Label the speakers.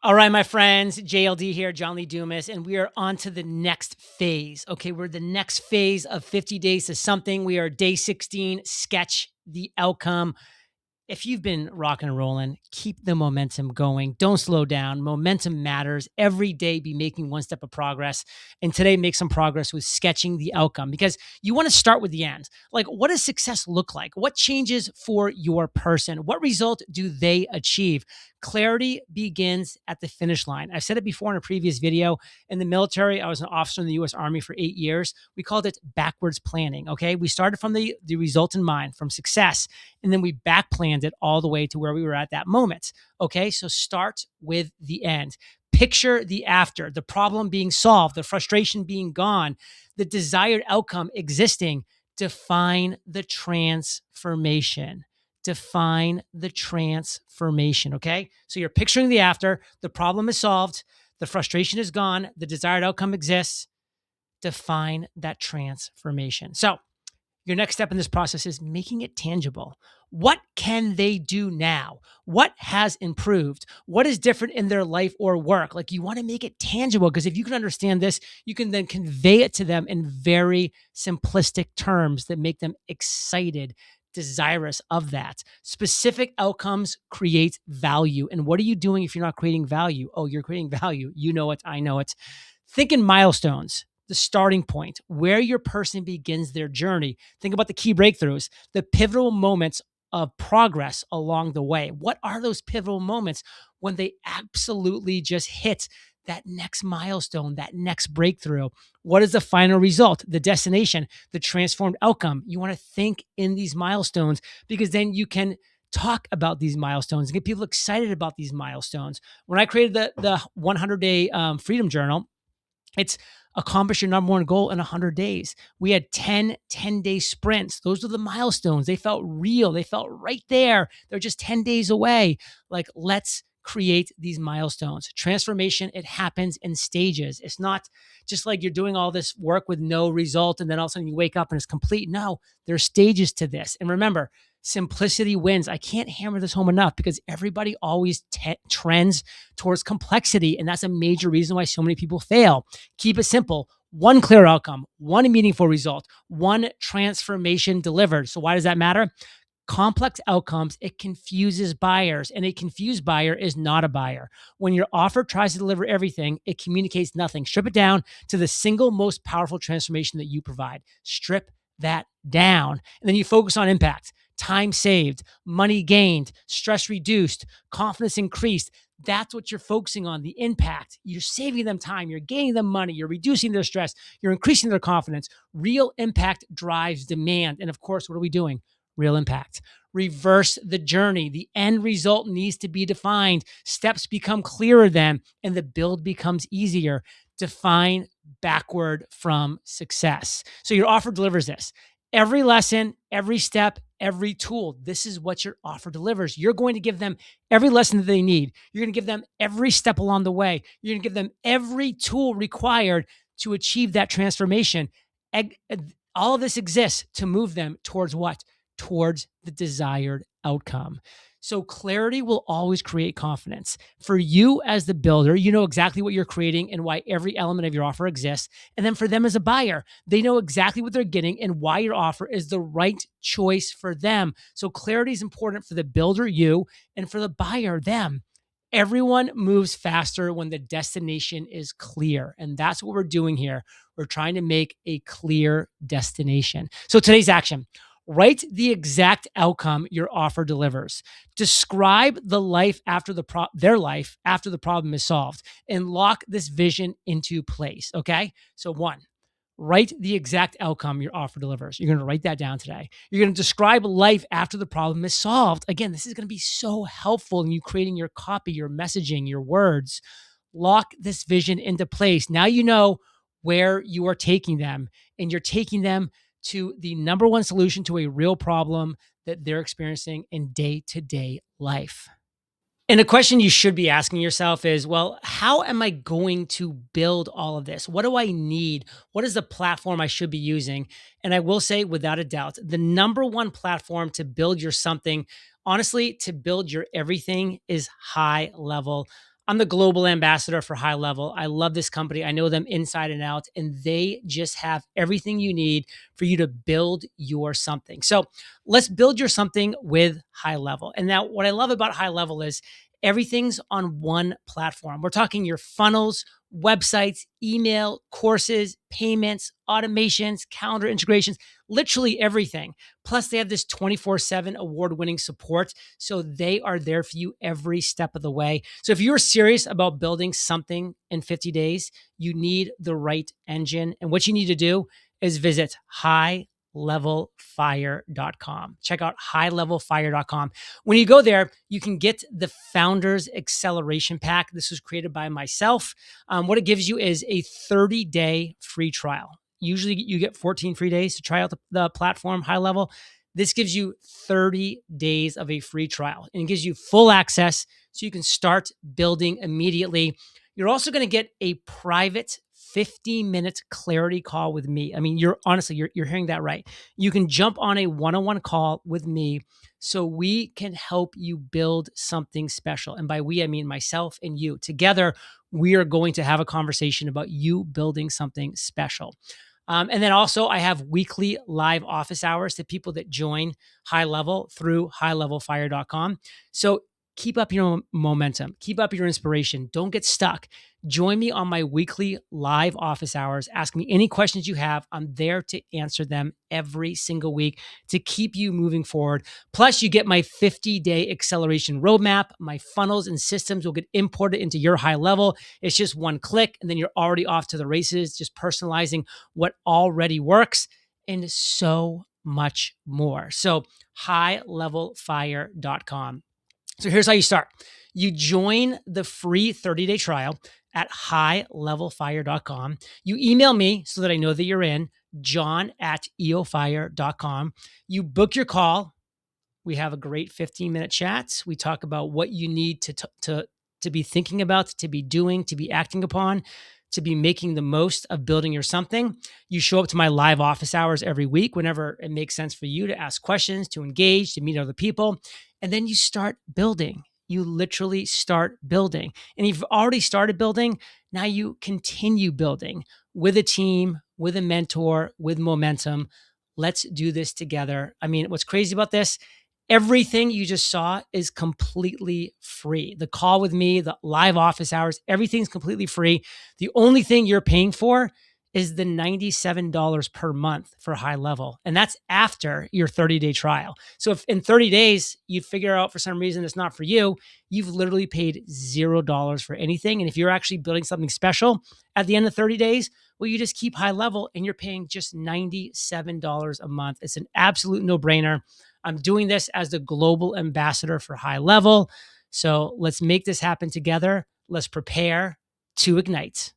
Speaker 1: All right, my friends, JLD here, John Lee Dumas, and we are on to the next phase. Okay, we're the next phase of 50 days to something. We are day 16, sketch the outcome. If you've been rocking and rolling, keep the momentum going. Don't slow down. Momentum matters. Every day, be making one step of progress. And today, make some progress with sketching the outcome because you want to start with the end. Like, what does success look like? What changes for your person? What result do they achieve? Clarity begins at the finish line. I've said it before in a previous video. In the military, I was an officer in the US Army for 8 years. We called it backwards planning. Okay. We started from the result in mind, from success, and then we back planned it all the way to where we were at that moment. Okay. So start with the end. Picture the after, the problem being solved, the frustration being gone, the desired outcome existing. Define the transformation. Define the transformation. Okay. So you're picturing the after, the problem is solved, the frustration is gone, the desired outcome exists. Define that transformation. So, your next step in this process is making it tangible. What can they do now? What has improved? What is different in their life or work? Like, you want to make it tangible because if you can understand this, you can then convey it to them in very simplistic terms that make them excited, desirous of that. Specific outcomes create value. And what are you doing if you're not creating value? Oh, you're creating value. You know it. I know it. Think in milestones, the starting point, where your person begins their journey. Think about the key breakthroughs, the pivotal moments of progress along the way. What are those pivotal moments when they absolutely just hit that next milestone, that next breakthrough? What is the final result, the destination, the transformed outcome? You want to think in these milestones because then you can talk about these milestones and get people excited about these milestones. When I created the 100-day freedom journal, it's accomplish your number one goal in 100 days. We had 10-day sprints. Those are the milestones. They felt real. They felt right there. They're just 10 days away. Like, let's create these milestones. Transformation, it happens in stages. It's not just like you're doing all this work with no result and then all of a sudden you wake up and it's complete. No, there's stages to this. And remember, simplicity wins. I can't hammer this home enough because everybody always trends towards complexity. And that's a major reason why so many people fail. Keep it simple. One clear outcome, one meaningful result, one transformation delivered. So why does that matter? Complex outcomes, it confuses buyers, and a confused buyer is not a buyer. When your offer tries to deliver everything, it communicates nothing. Strip it down to the single most powerful transformation that you provide. Strip that down. And then you focus on impact, time saved, money gained, stress reduced, confidence increased. That's what you're focusing on, the impact. You're saving them time, you're gaining them money, you're reducing their stress, you're increasing their confidence. Real impact drives demand. And of course, what are we doing? Real impact. Reverse the journey. The end result needs to be defined. Steps become clearer then, and the build becomes easier. Define backward from success. So your offer delivers this. Every lesson, every step, every tool. This is what your offer delivers. You're going to give them every lesson that they need. You're going to give them every step along the way. You're going to give them every tool required to achieve that transformation. All of this exists to move them towards what? Towards the desired outcome. So clarity will always create confidence. For you as the builder, you know exactly what you're creating and why every element of your offer exists. And then for them as a buyer, they know exactly what they're getting and why your offer is the right choice for them. So clarity is important for the builder, you, and for the buyer, them. Everyone moves faster when the destination is clear. And that's what we're doing here. We're trying to make a clear destination. So today's action: write the exact outcome your offer delivers. Describe the life after their life after the problem is solved, and lock this vision into place. Okay. So one, write the exact outcome your offer delivers. You're going to write that down today. You're going to describe life after the problem is solved. Again, this is going to be so helpful in you creating your copy, your messaging, your words. Lock this vision into place. Now you know where you are taking them, and you're taking them to the number one solution to a real problem that they're experiencing in day-to-day life. And a question you should be asking yourself is, well, how am I going to build all of this? What do I need? What is the platform I should be using? And I will say, without a doubt, the number one platform to build your something, honestly, to build your everything, is HighLevel. I'm the global ambassador for HighLevel. I love this company. I know them inside and out, and they just have everything you need for you to build your something. So let's build your something with HighLevel. And now, what I love about HighLevel is everything's on one platform. We're talking your funnels, websites, email, courses, payments, automations, calendar integrations, literally everything. Plus, they have this 24/7 award winning support. So they are there for you every step of the way. So if you're serious about building something in 50 days, you need the right engine. And what you need to do is visit highlevelfire.com. Check out highlevelfire.com. When you go there, you can get the Founders Acceleration Pack. This was created by myself. What it gives you is a 30-day free trial. Usually you get 14 free days to try out the platform HighLevel. This gives you 30 days of a free trial and it gives you full access so you can start building immediately. You're also going to get a private 50-minute clarity call with me. I mean, you're hearing that right. You can jump on a one-on-one call with me so we can help you build something special. And by we, I mean myself and you. Together, we are going to have a conversation about you building something special. And then also, I have weekly live office hours to people that join HighLevel through highlevelfire.com. So keep up your momentum, keep up your inspiration. Don't get stuck. Join me on my weekly live office hours. Ask me any questions you have. I'm there to answer them every single week to keep you moving forward. Plus, you get my 50-day acceleration roadmap. My funnels and systems will get imported into your HighLevel. It's just one click, and then you're already off to the races, just personalizing what already works and so much more. So, highlevelfire.com. So here's how you start. You join the free 30-day trial at highlevelfire.com. You email me so that I know that you're in, john@eofire.com. You book your call. We have a great 15-minute chat. We talk about what you need to be thinking about, to be doing, to be acting upon, to be making the most of building your something. You show up to my live office hours every week whenever it makes sense for you to ask questions, to engage, to meet other people. And then you start building. You literally start building. And if you've already started building, now you continue building with a team, with a mentor, with momentum. Let's do this together. I mean, what's crazy about this? Everything you just saw is completely free. The call with me, the live office hours, everything's completely free. The only thing you're paying for is the $97 per month for HighLevel. And that's after your 30-day trial. So if in 30 days you figure out for some reason it's not for you, you've literally paid $0 for anything. And if you're actually building something special at the end of 30 days, well, you just keep HighLevel and you're paying just $97 a month. It's an absolute no-brainer. I'm doing this as the global ambassador for HighLevel. So let's make this happen together. Let's prepare to ignite.